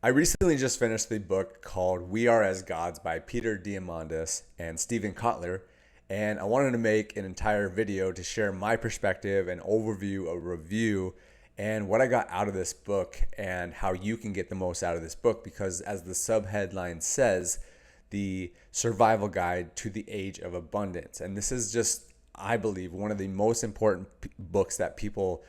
I recently just finished the book called We Are as Gods by Peter Diamandis and Stephen Kotler, and I wanted to make an entire video to share my perspective, an overview, a review, and what I got out of this book and how you can get the most out of this book because, as the subheadline says, the survival guide to the age of abundance. And this is just, I believe, one of the most important books that people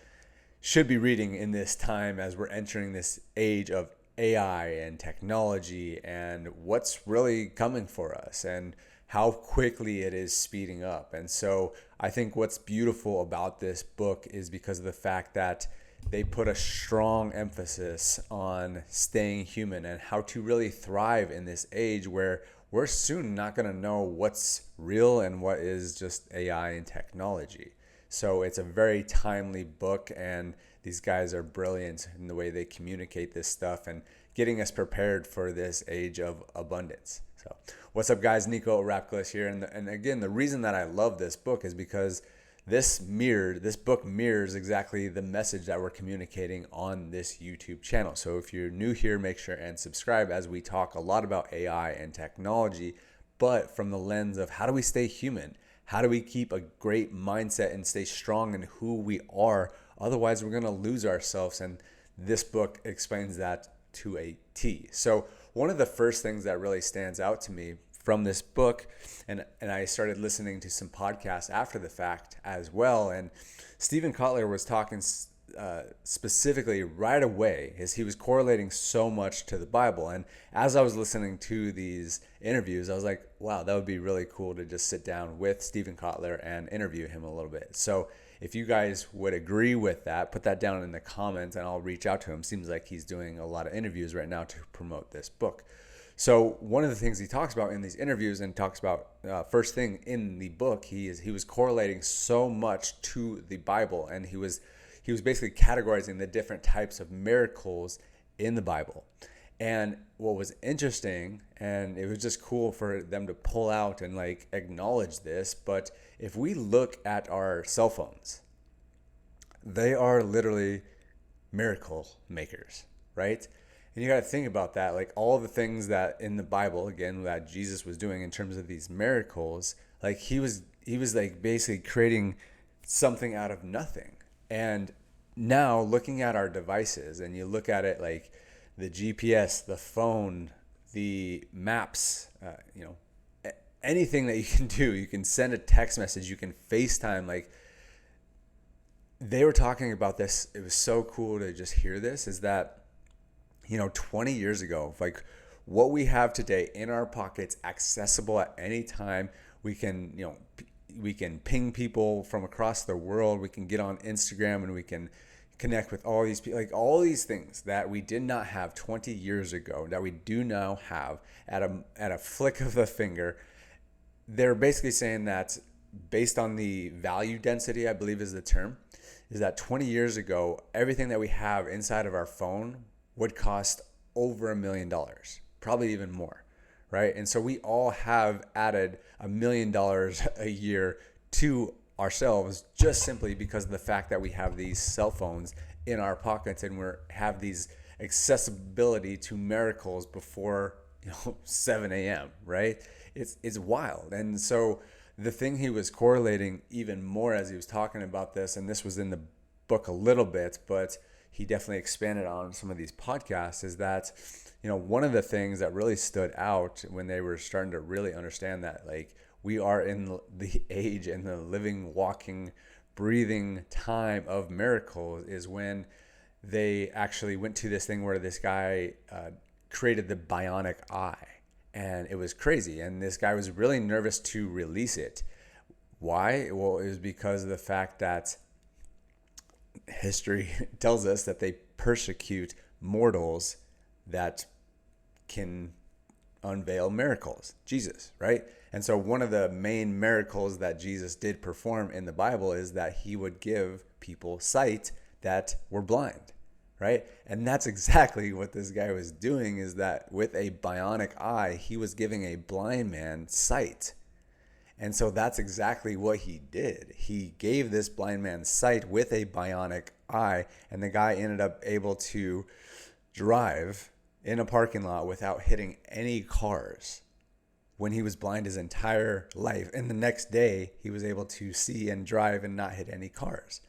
should be reading in this time as we're entering this age of AI and technology and what's really coming for us and how quickly it is speeding up. And so I think what's beautiful about this book is because of the fact that they put a strong emphasis on staying human and how to really thrive in this age where we're soon not going to know what's real and what is just AI and technology. So it's a very timely book, and these guys are brilliant in the way they communicate this stuff and getting us prepared for this age of abundance. So what's up, guys? Nico Rapkless here. And again, the reason that I love this book is because this book mirrors exactly the message that we're communicating on this YouTube channel. So if you're new here, make sure and subscribe as we talk a lot about AI and technology, but from the lens of how do we stay human? How do we keep a great mindset and stay strong in who we are? Otherwise, we're going to lose ourselves. And this book explains that to a T. So one of the first things that really stands out to me from this book, and I started listening to some podcasts after the fact as well, and Stephen Kotler was talking specifically right away, as he was correlating so much to the Bible. And as I was listening to these interviews, I was like, wow, that would be really cool to just sit down with Stephen Kotler and interview him a little bit. So if you guys would agree with that, put that down in the comments and I'll reach out to him. Seems like he's doing a lot of interviews right now to promote this book. So one of the things he talks about in these interviews and talks about first thing in the book, he was correlating so much to the Bible, and he was basically categorizing the different types of miracles in the Bible. And what was interesting, and it was just cool for them to pull out and like acknowledge this, but if we look at our cell phones, they are literally miracle makers, right? And you got to think about that, like all the things that in the Bible, again, that Jesus was doing in terms of these miracles, like he was like basically creating something out of nothing. And now looking at our devices, and you look at it like the GPS, the phone, the maps, anything that you can do, you can send a text message, you can FaceTime. Like they were talking about this. It was so cool to just hear this, is that 20 years ago, like what we have today in our pockets, accessible at any time. We can ping people from across the world. We can get on Instagram and we can connect with all these people, like all these things that we did not have 20 years ago that we do now have at a flick of the finger. They're basically saying that based on the value density, I believe is the term, is that 20 years ago, everything that we have inside of our phone would cost over $1 million, probably even more, right? And so we all have added $1 million a year to ourselves just simply because of the fact that we have these cell phones in our pockets and we have these accessibility to miracles before 7 a.m., right? It's wild. And so the thing he was correlating even more as he was talking about this, and this was in the book a little bit, but he definitely expanded on some of these podcasts, is that, one of the things that really stood out when they were starting to really understand that, like, we are in the age and the living, walking, breathing time of miracles, is when they actually went to this thing where this guy created the bionic eye. And it was crazy. And this guy was really nervous to release it. Why? Well, it was because of the fact that history tells us that they persecute mortals that can unveil miracles. Jesus, right? And so one of the main miracles that Jesus did perform in the Bible is that he would give people sight that were blind, right? And that's exactly what this guy was doing, is that with a bionic eye, he was giving a blind man sight. And so that's exactly what he did. He gave this blind man sight with a bionic eye, and the guy ended up able to drive in a parking lot without hitting any cars when he was blind his entire life. And the next day, he was able to see and drive and not hit any cars.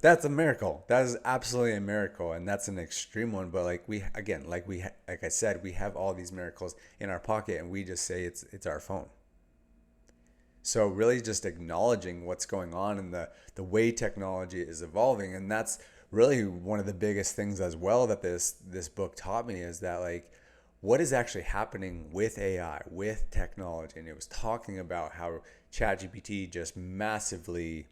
That's a miracle. That is absolutely a miracle, and that's an extreme one. But like I said, we have all these miracles in our pocket, and we just say it's our phone. So really, just acknowledging what's going on and the way technology is evolving, and that's really one of the biggest things as well that this book taught me, is that like what is actually happening with AI, with technology. And it was talking about how ChatGPT just massively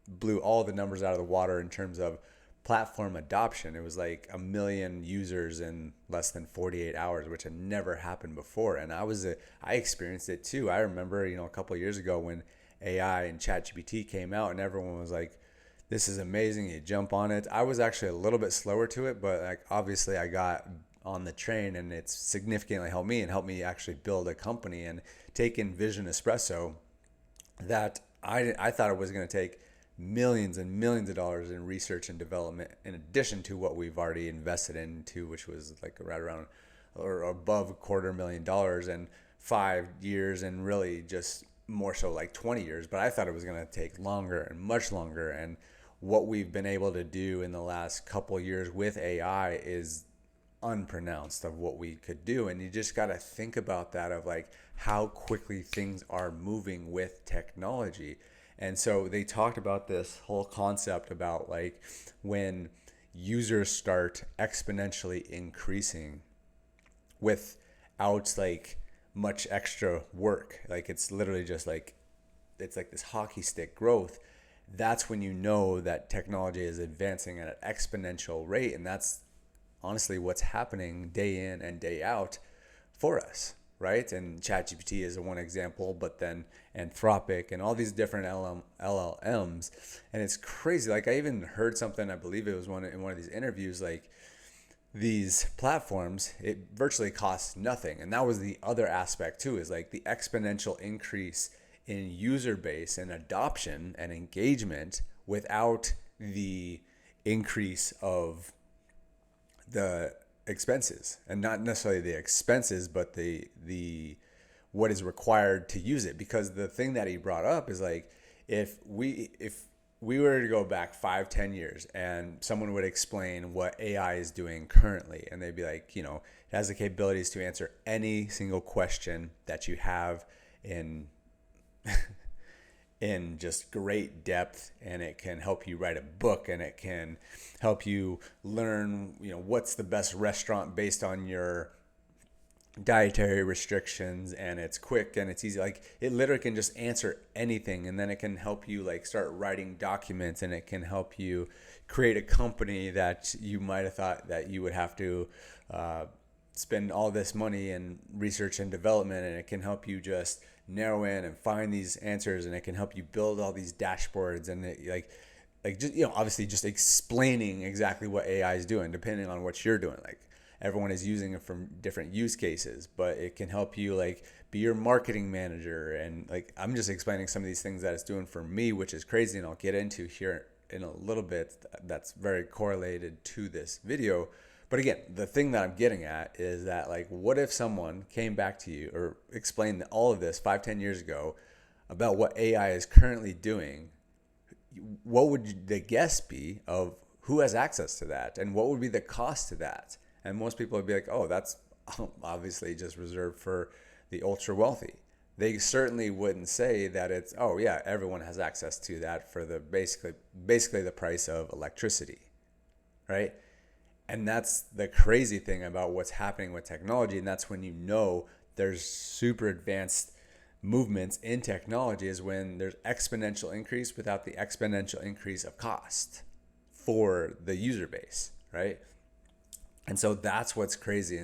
blew all the numbers out of the water in terms of platform adoption. It was like 1 million users in less than 48 hours, which had never happened before. And I experienced it too. I remember, a couple of years ago when AI and ChatGPT came out and everyone was like, this is amazing, you jump on it. I was actually a little bit slower to it, but like obviously I got on the train, and it's significantly helped me actually build a company and take in Vision Espresso that I thought it was going to take millions and millions of dollars in research and development, in addition to what we've already invested into, which was like right around or above $250,000 in 5 years, and really just more so like 20 years. But I thought it was going to take longer and much longer. And what we've been able to do in the last couple of years with AI is unpronounced of what we could do. And you just got to think about that, of like how quickly things are moving with technology. And so they talked about this whole concept about like when users start exponentially increasing without like much extra work, like it's literally just like it's like this hockey stick growth. That's when you know that technology is advancing at an exponential rate. And that's honestly what's happening day in and day out for us, right? And ChatGPT is one example, but then Anthropic and all these different LLMs. And it's crazy. Like I even heard something, I believe it was in one of these interviews, like these platforms, it virtually costs nothing. And that was the other aspect too, is like the exponential increase in user base and adoption and engagement without the increase of the expenses, and not necessarily the expenses, but the what is required to use it. Because the thing that he brought up is like, if we were to go back 5-10 years and someone would explain what AI is doing currently, and they'd be like, it has the capabilities to answer any single question that you have in in just great depth, and it can help you write a book, and it can help you learn, what's the best restaurant based on your dietary restrictions, and it's quick and it's easy. Like it literally can just answer anything, and then it can help you like start writing documents, and it can help you create a company that you might have thought that you would have to spend all this money in research and development, and it can help you just narrow in and find these answers, and it can help you build all these dashboards, and it, just obviously just explaining exactly what AI is doing depending on what you're doing. Like everyone is using it from different use cases, but it can help you like be your marketing manager. And like I'm just explaining some of these things that it's doing for me, which is crazy, and I'll get into here in a little bit. That's very correlated to this video. But again, the thing that I'm getting at is that like, what if someone came back to you or explained all of this 5-10 years ago about what AI is currently doing? What would the guess be of who has access to that, and what would be the cost to that? And most people would be like, oh, that's obviously just reserved for the ultra wealthy. They certainly wouldn't say that it's, oh yeah, everyone has access to that for the basically the price of electricity, right? And that's the crazy thing about what's happening with technology. And that's when there's super advanced movements in technology, is when there's exponential increase without the exponential increase of cost for the user base, right? And so that's what's crazy.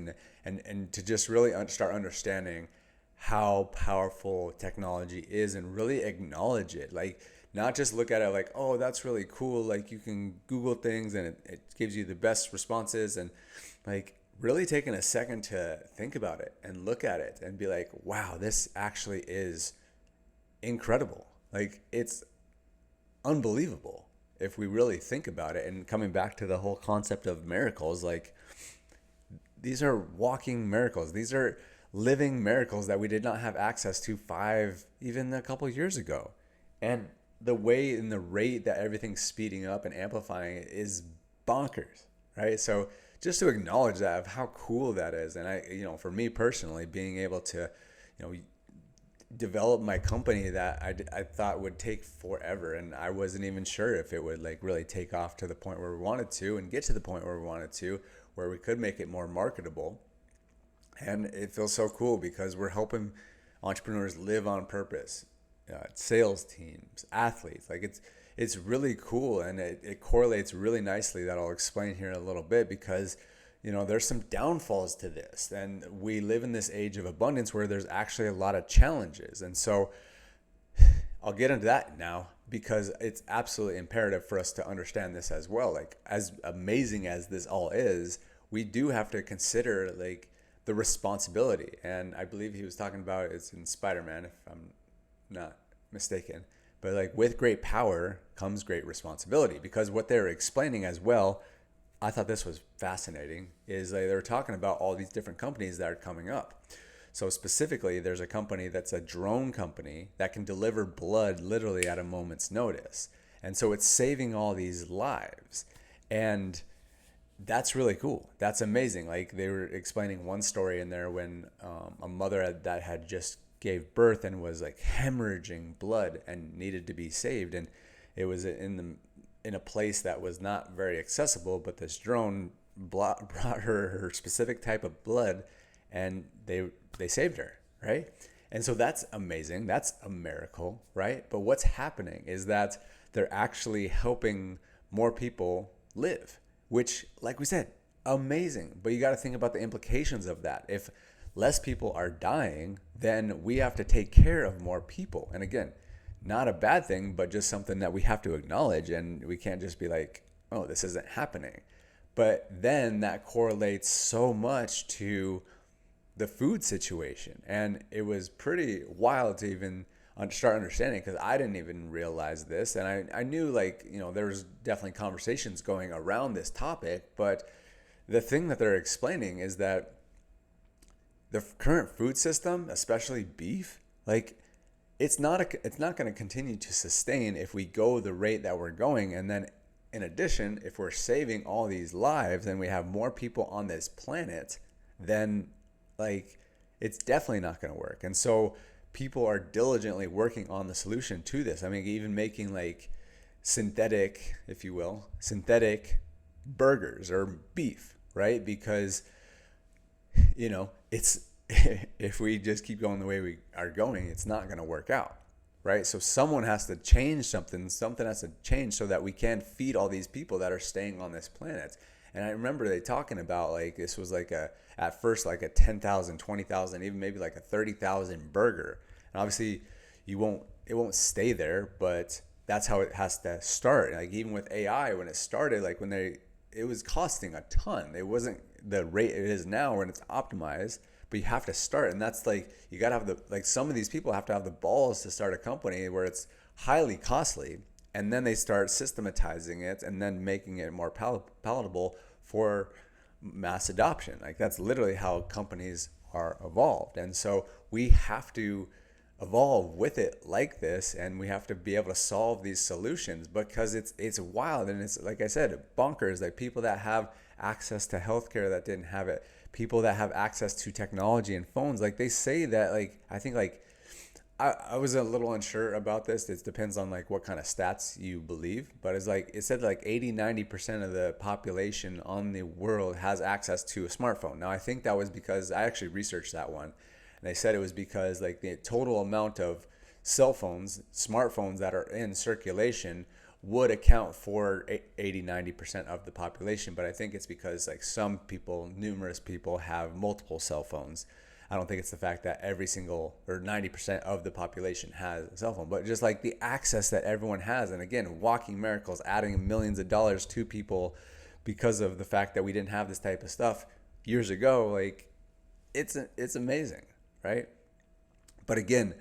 And to just really start understanding how powerful technology is, and really acknowledge it. Like, not just look at it like, oh, that's really cool. Like you can Google things and it gives you the best responses, and like really taking a second to think about it and look at it and be like, wow, this actually is incredible. Like it's unbelievable if we really think about it. And coming back to the whole concept of miracles, like these are walking miracles. These are living miracles that we did not have access to even a couple years ago. And the way and the rate that everything's speeding up and amplifying is bonkers, right? So just to acknowledge that of how cool that is. And for me personally, being able to, develop my company that I thought would take forever, and I wasn't even sure if it would like really take off to the point where we wanted to and get to the point where we wanted to, where we could make it more marketable. And it feels so cool because we're helping entrepreneurs live on purpose, sales teams, athletes. Like it's really cool, and it correlates really nicely, that I'll explain here in a little bit, because there's some downfalls to this, and we live in this age of abundance where there's actually a lot of challenges. And so I'll get into that now, because it's absolutely imperative for us to understand this as well. Like, as amazing as this all is, we do have to consider like the responsibility. And I believe he was talking about it's in Spider-Man, if I'm not mistaken. But like, with great power comes great responsibility, because what they're explaining as well, I thought this was fascinating, is they were talking about all these different companies that are coming up. So specifically, there's a company that's a drone company that can deliver blood literally at a moment's notice. And so it's saving all these lives. And that's really cool. That's amazing. Like, they were explaining one story in there when a mother that had just gave birth and was like hemorrhaging blood and needed to be saved. And it was in a place that was not very accessible, but this drone brought her specific type of blood, and they saved her, right? And so that's amazing. That's a miracle, right? But what's happening is that they're actually helping more people live, which, like we said, amazing. But you got to think about the implications of that. If less people are dying, then we have to take care of more people. And again, not a bad thing, but just something that we have to acknowledge, and we can't just be like, oh, this isn't happening. But then that correlates so much to the food situation. And it was pretty wild to even start understanding, because I didn't even realize this. And I knew, like, there was definitely conversations going around this topic, but the thing that they're explaining is that the current food system, especially beef, like, it's not going to continue to sustain if we go the rate that we're going. And then in addition, if we're saving all these lives and we have more people on this planet, then like, it's definitely not going to work. And so people are diligently working on the solution to this. I mean, even making like synthetic, if you will, synthetic burgers or beef, right? Because it's if we just keep going the way we are going, it's not going to work out, right? So someone has to change something has to change so that we can feed all these people that are staying on this planet. And I remember they talking about, like, this was like at first like a 10,000, 20,000, even maybe like a 30,000 burger. And obviously it won't stay there, but that's how it has to start. Like, even with AI, when it started, like it was costing a ton. It wasn't the rate it is now when it's optimized. But you have to start, and that's like, you got to have some of these people have to have the balls to start a company where it's highly costly, and then they start systematizing it and then making it more palatable for mass adoption. Like, that's literally how companies are evolved. And so we have to evolve with it like this, and we have to be able to solve these solutions, because it's wild, and it's, like I said, bonkers. Like, people that have access to healthcare that didn't have it, people that have access to technology and phones, like, they say that, like, I think, like, I was a little unsure about this. It depends on like what kind of stats you believe, but it's like, it said like 80-90% of the population on the world has access to a smartphone. Now, I think that was because I actually researched that one, and they said it was because like the total amount of cell phones, smartphones that are in circulation would account for 80-90% of the population. But I think it's because like some people, numerous people, have multiple cell phones. I don't think it's the fact that every single or 90% of the population has a cell phone, but just like the access that everyone has. And again, walking miracles, adding millions of dollars to people because of the fact that we didn't have this type of stuff years ago. Like, it's amazing, right? But again,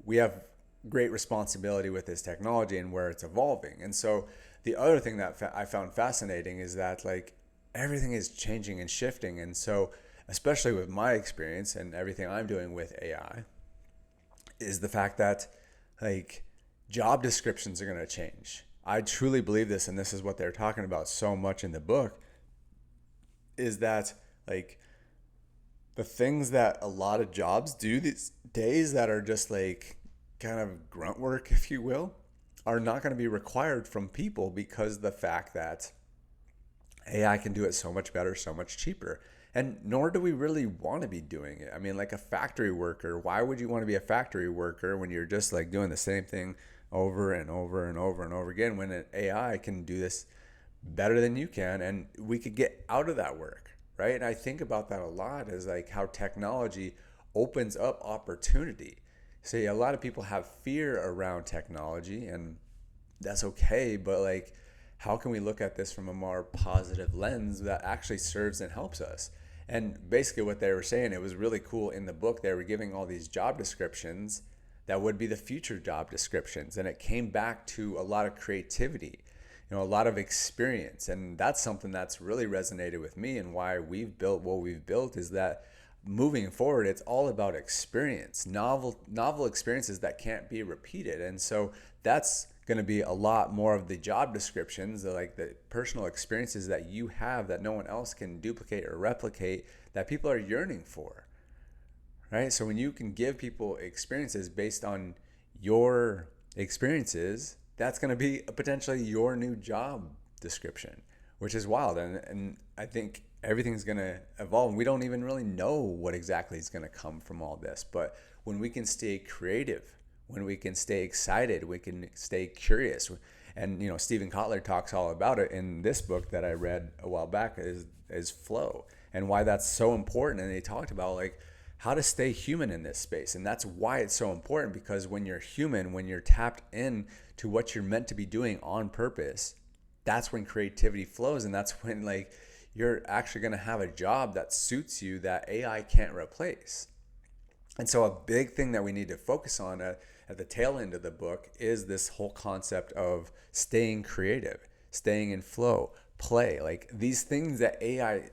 we have great responsibility with this technology and where it's evolving. And so the other thing that I found fascinating is that, like, everything is changing and shifting. And so, especially with my experience and everything I'm doing with AI, is the fact that like job descriptions are going to change. I truly believe this, and this is what they're talking about so much in the book, is that like the things that a lot of jobs do these days that are just like kind of grunt work, if you will, are not going to be required from people because the fact that AI can do it so much better, so much cheaper. And nor do we really want to be doing it. I mean, like a factory worker, why would you want to be a factory worker when you're just like doing the same thing over and over and over and over again when an AI can do this better than you can, and we could get out of that work, right? And I think about that a lot, is like how technology opens up opportunity. See, a lot of people have fear around technology, and that's okay, but like how can we look at this from a more positive lens that actually serves and helps us? And basically what they were saying, it was really cool in the book, they were giving all these job descriptions that would be the future job descriptions, and it came back to a lot of creativity, a lot of experience. And that's something that's really resonated with me, and why we've built what we've built is that moving forward, it's all about experience, novel experiences that can't be repeated. And so that's going to be a lot more of the job descriptions, like the personal experiences that you have that no one else can duplicate or replicate, that people are yearning for, right? So when you can give people experiences based on your experiences, that's going to be potentially your new job description, which is wild. And I think everything's going to evolve. We don't even really know what exactly is going to come from all this. But when we can stay creative, when we can stay excited, we can stay curious. And, Stephen Kotler talks all about it in this book that I read a while back, is flow, and why that's so important. And he talked about like how to stay human in this space. And that's why it's so important, because when you're human, when you're tapped in to what you're meant to be doing on purpose, that's when creativity flows. And that's when like you're actually going to have a job that suits you that AI can't replace. And so a big thing that we need to focus on at the tail end of the book is this whole concept of staying creative, staying in flow, play, like these things that AI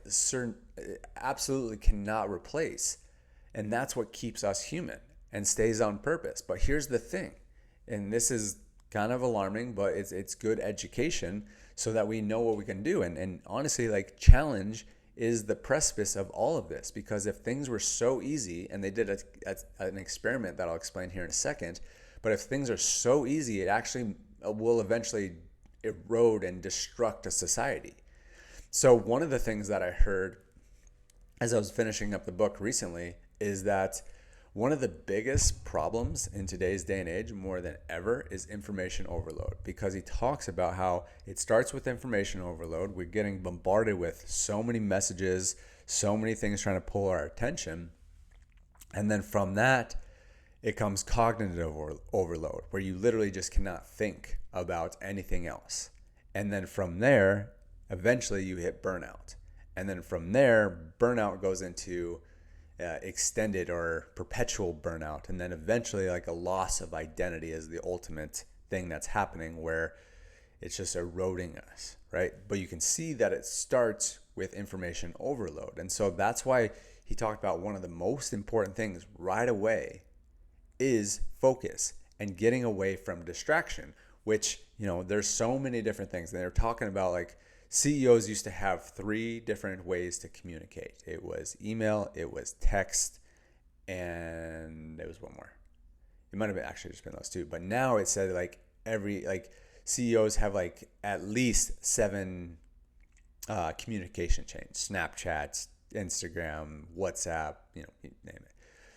absolutely cannot replace. And that's what keeps us human and stays on purpose. But here's the thing, and this is kind of alarming, but it's good education so that we know what we can do. And honestly, like challenge is the precipice of all of this, because if things were so easy, and they did an experiment that I'll explain here in a second, but if things are so easy, it actually will eventually erode and destruct a society. So one of the things that I heard as I was finishing up the book recently is that one of the biggest problems in today's day and age, more than ever, is information overload, because he talks about how it starts with information overload. We're getting bombarded with so many messages, so many things trying to pull our attention. And then from that, it comes cognitive overload, where you literally just cannot think about anything else. And then from there, eventually you hit burnout. And then from there, burnout goes into extended or perpetual burnout, and then eventually like a loss of identity is the ultimate thing that's happening, where it's just eroding us, right? But you can see that it starts with information overload. And so that's why he talked about one of the most important things right away is focus and getting away from distraction, which, there's so many different things. And they're talking about like CEOs used to have 3 different ways to communicate. It was email, it was text, and there was one more. It might have been actually just been those 2. But now it said like CEOs have like at least 7 communication chains: Snapchat, Instagram, WhatsApp, you name it.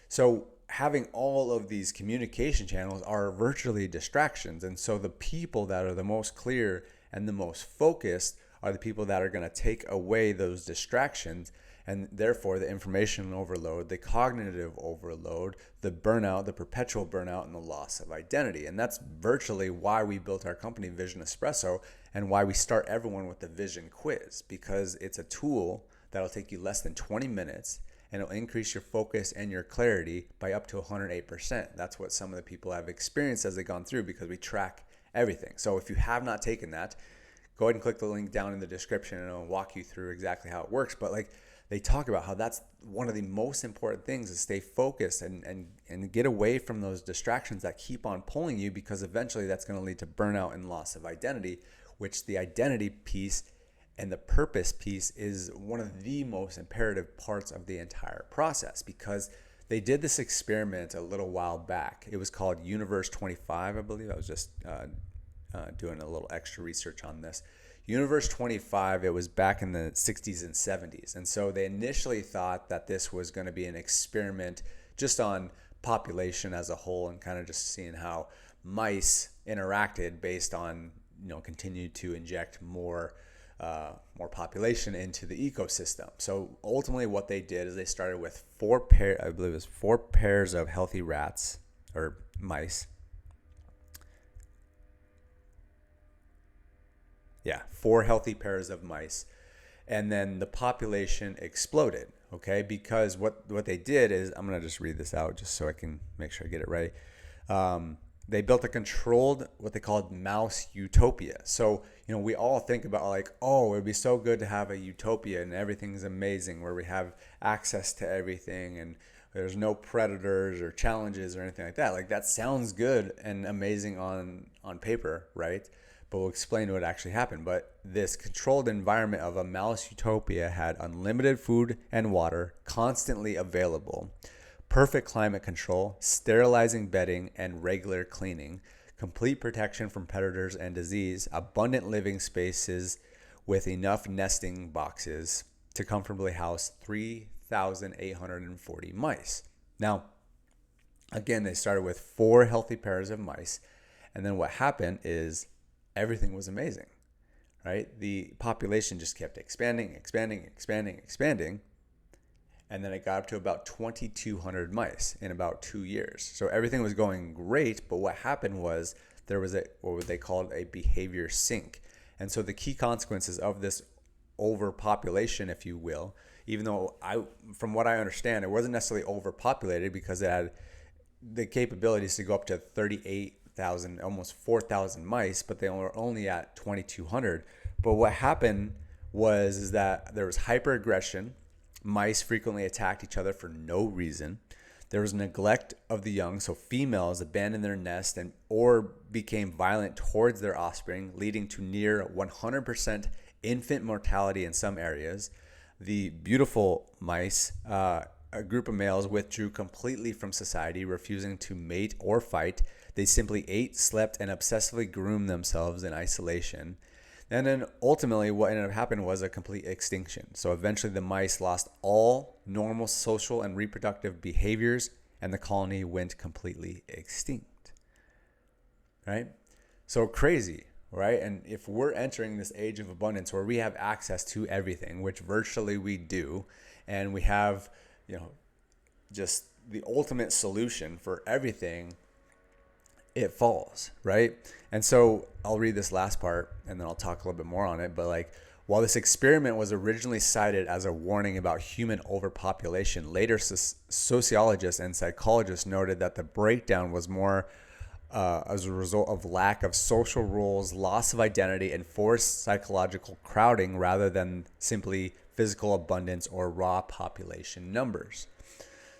So having all of these communication channels are virtually distractions. And so the people that are the most clear and the most focused are the people that are going to take away those distractions, and therefore the information overload, the cognitive overload, the burnout, the perpetual burnout, and the loss of identity. And that's virtually why we built our company, Vision Espresso, and why we start everyone with the Vision Quiz, because it's a tool that'll take you less than 20 minutes, and it'll increase your focus and your clarity by up to 108%. That's what some of the people have experienced as they've gone through, because we track everything. So if you have not taken that, Go ahead and click the link down in the description and I'll walk you through exactly how it works. But like they talk about how that's one of the most important things is stay focused and get away from those distractions that keep on pulling you, because eventually that's going to lead to burnout and loss of identity, which the identity piece and the purpose piece is one of the most imperative parts of the entire process, because they did this experiment a little while back. It was called Universe 25, I believe. I was just doing a little extra research on this. Universe 25, it was back in the 60s and 70s. And so they initially thought that this was going to be an experiment just on population as a whole and kind of just seeing how mice interacted based on, continue to inject more population into the ecosystem. So ultimately what they did is they started with four pairs of healthy rats or mice. Yeah, 4 healthy pairs of mice. And then the population exploded, okay? Because what they did is, I'm going to just read this out just so I can make sure I get it right. They built a controlled, what they called mouse utopia. So, we all think about like, oh, it would be so good to have a utopia and everything's amazing where we have access to everything and there's no predators or challenges or anything like that. Like that sounds good and amazing on paper, right? But we'll explain what actually happened. But this controlled environment of a mouse utopia had unlimited food and water constantly available, perfect climate control, sterilizing bedding and regular cleaning, complete protection from predators and disease, abundant living spaces with enough nesting boxes to comfortably house 3,840 mice. Now, again, they started with 4 healthy pairs of mice. And then what happened is everything was amazing, right? The population just kept expanding. And then it got up to about 2,200 mice in about 2 years. So everything was going great, but what happened was there was what they called a behavior sink. And so the key consequences of this overpopulation, if you will, even though from what I understand, it wasn't necessarily overpopulated because it had the capabilities to go up to 38,000, almost 4,000 mice, but they were only at 2,200. But what happened is that there was hyperaggression. Mice frequently attacked each other for no reason. There was neglect of the young, so females abandoned their nest or became violent towards their offspring, leading to near 100% infant mortality in some areas. The beautiful mice, a group of males, withdrew completely from society, refusing to mate or fight. They simply ate, slept, and obsessively groomed themselves in isolation. And then ultimately what ended up happening was a complete extinction. So eventually the mice lost all normal social and reproductive behaviors and the colony went completely extinct. Right? So crazy, right? And if we're entering this age of abundance where we have access to everything, which virtually we do, and we have, just the ultimate solution for everything, it falls, right? And so I'll read this last part and then I'll talk a little bit more on it. But like, while this experiment was originally cited as a warning about human overpopulation, later sociologists and psychologists noted that the breakdown was more as a result of lack of social roles, loss of identity, and forced psychological crowding rather than simply physical abundance or raw population numbers.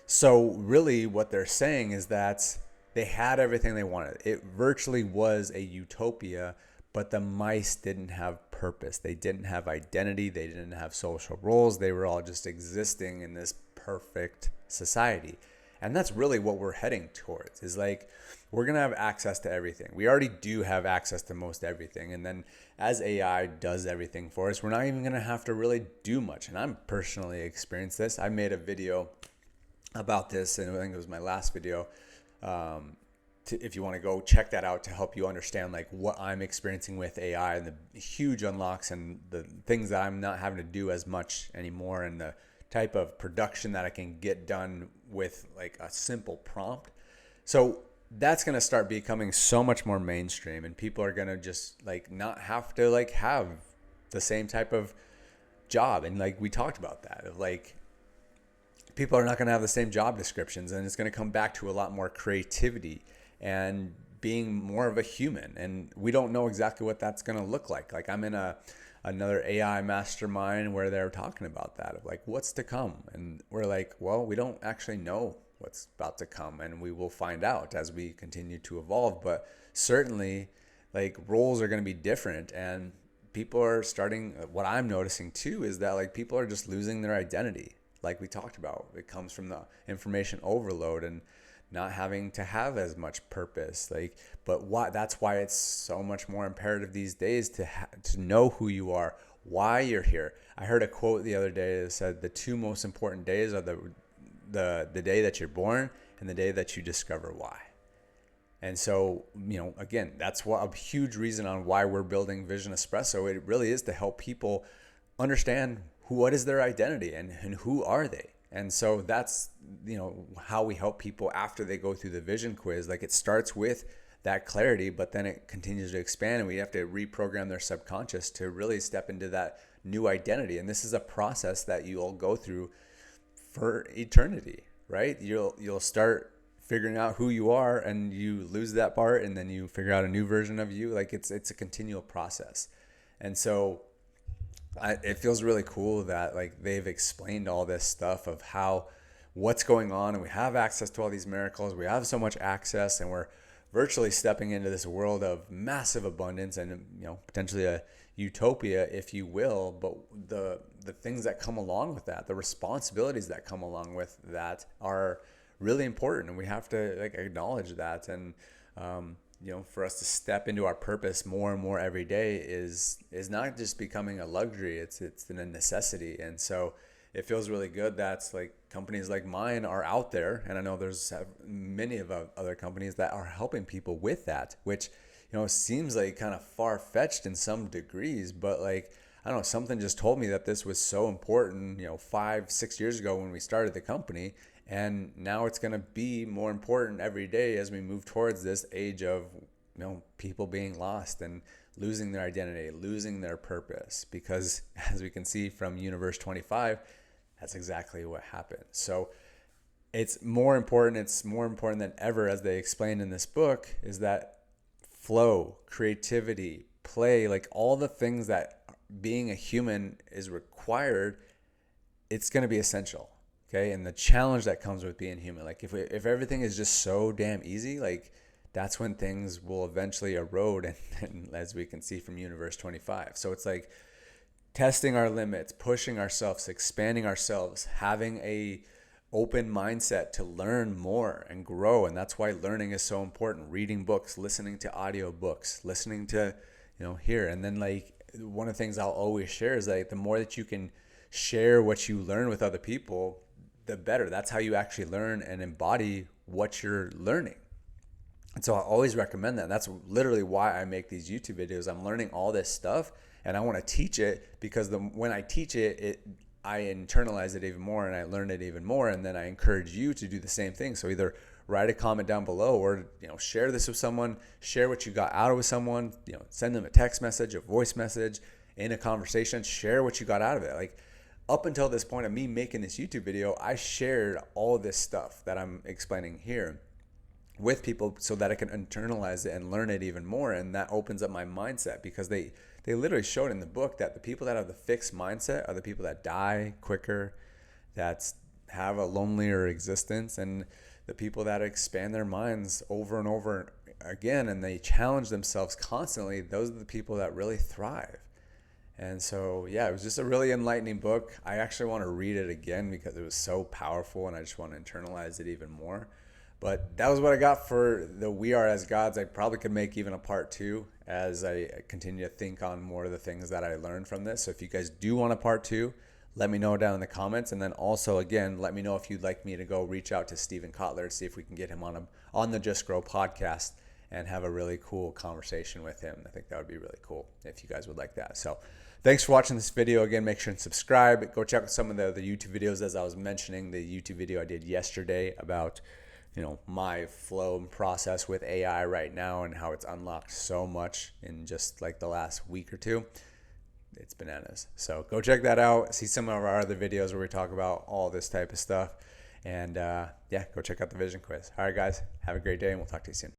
So really what they're saying is that they had everything they wanted. It virtually was a utopia, but the mice didn't have purpose. They didn't have identity. They didn't have social roles. They were all just existing in this perfect society. And that's really what we're heading towards, is like, we're going to have access to everything. We already do have access to most everything. And then as AI does everything for us, we're not even going to have to really do much. And I'm personally experienced this. I made a video about this, and I think it was my last video. If you want to go check that out to help you understand like what I'm experiencing with AI and the huge unlocks and the things that I'm not having to do as much anymore, and the type of production that I can get done with like a simple prompt. So that's going to start becoming so much more mainstream, and people are going to just like not have to like have the same type of job. And like we talked about that, of like, people are not going to have the same job descriptions, and it's going to come back to a lot more creativity and being more of a human. And we don't know exactly what that's going to look like. Like I'm in another AI mastermind where they're talking about that, of like what's to come. And we're like, well, we don't actually know what's about to come, and we will find out as we continue to evolve. But certainly like roles are going to be different, and people are starting, what I'm noticing too is that like people are just losing their identity. Like we talked about, it comes from the information overload and not having to have as much purpose. Like, but that's why it's so much more imperative these days to know who you are, why you're here. I heard a quote the other day that said the two most important days are the day that you're born and the day that you discover why. And so, again, that's a huge reason on why we're building Vision Espresso. It really is to help people understand what is their identity and who are they. And so that's, how we help people after they go through the vision quiz. Like it starts with that clarity, but then it continues to expand, and we have to reprogram their subconscious to really step into that new identity. And this is a process that you'll go through for eternity, right? You'll start figuring out who you are, and you lose that part, and then you figure out a new version of you. Like it's a continual process. And so it feels really cool that like they've explained all this stuff of what's going on, and we have access to all these miracles. We have so much access, and we're virtually stepping into this world of massive abundance and potentially a utopia, if you will. But the things that come along with that, the responsibilities that come along with that are really important, and we have to like acknowledge that. And for us to step into our purpose more and more every day is not just becoming a luxury, it's a necessity. And so it feels really good that like companies like mine are out there, and I know there's many of other companies that are helping people with that, which seems like kind of far-fetched in some degrees, but like I don't know, something just told me that this was so important 5-6 years ago when we started the company. And now it's going to be more important every day as we move towards this age of people being lost and losing their identity, losing their purpose. Because as we can see from Universe 25, that's exactly what happened. So it's more important than ever, as they explained in this book, is that flow, creativity, play, like all the things that being a human is required, it's going to be essential. Okay. And the challenge that comes with being human, like if everything is just so damn easy, like that's when things will eventually erode. And as we can see from Universe 25. So it's like testing our limits, pushing ourselves, expanding ourselves, having a open mindset to learn more and grow. And that's why learning is so important. Reading books, listening to audio books, listening to, here. And then like one of the things I'll always share is like the more that you can share what you learn with other people, the better. That's how you actually learn and embody what you're learning. And so I always recommend that. That's literally why I make these YouTube videos. I'm learning all this stuff and I want to teach it, because when I teach it, I internalize it even more and I learn it even more. And then I encourage you to do the same thing. So either write a comment down below, or share this with someone, share what you got out of with someone, send them a text message, a voice message, in a conversation, share what you got out of it. Like up until this point of me making this YouTube video, I shared all this stuff that I'm explaining here with people so that I can internalize it and learn it even more. And that opens up my mindset, because they literally showed in the book that the people that have the fixed mindset are the people that die quicker, that have a lonelier existence, and the people that expand their minds over and over again and they challenge themselves constantly, those are the people that really thrive. And so, yeah, it was just a really enlightening book. I actually want to read it again because it was so powerful and I just want to internalize it even more. But that was what I got for the We Are As Gods. I probably could make even a part 2 as I continue to think on more of the things that I learned from this. So if you guys do want a part 2, let me know down in the comments. And then also, again, let me know if you'd like me to go reach out to Steven Kotler, see if we can get him on the Just Grow podcast and have a really cool conversation with him. I think that would be really cool if you guys would like that. So thanks for watching this video. Again, make sure and subscribe. Go check out some of the other YouTube videos. As I was mentioning, the YouTube video I did yesterday about my flow and process with AI right now and how it's unlocked so much in just like the last week or two. It's bananas. So go check that out. See some of our other videos where we talk about all this type of stuff. And yeah, go check out the vision quiz. All right, guys, have a great day and we'll talk to you soon.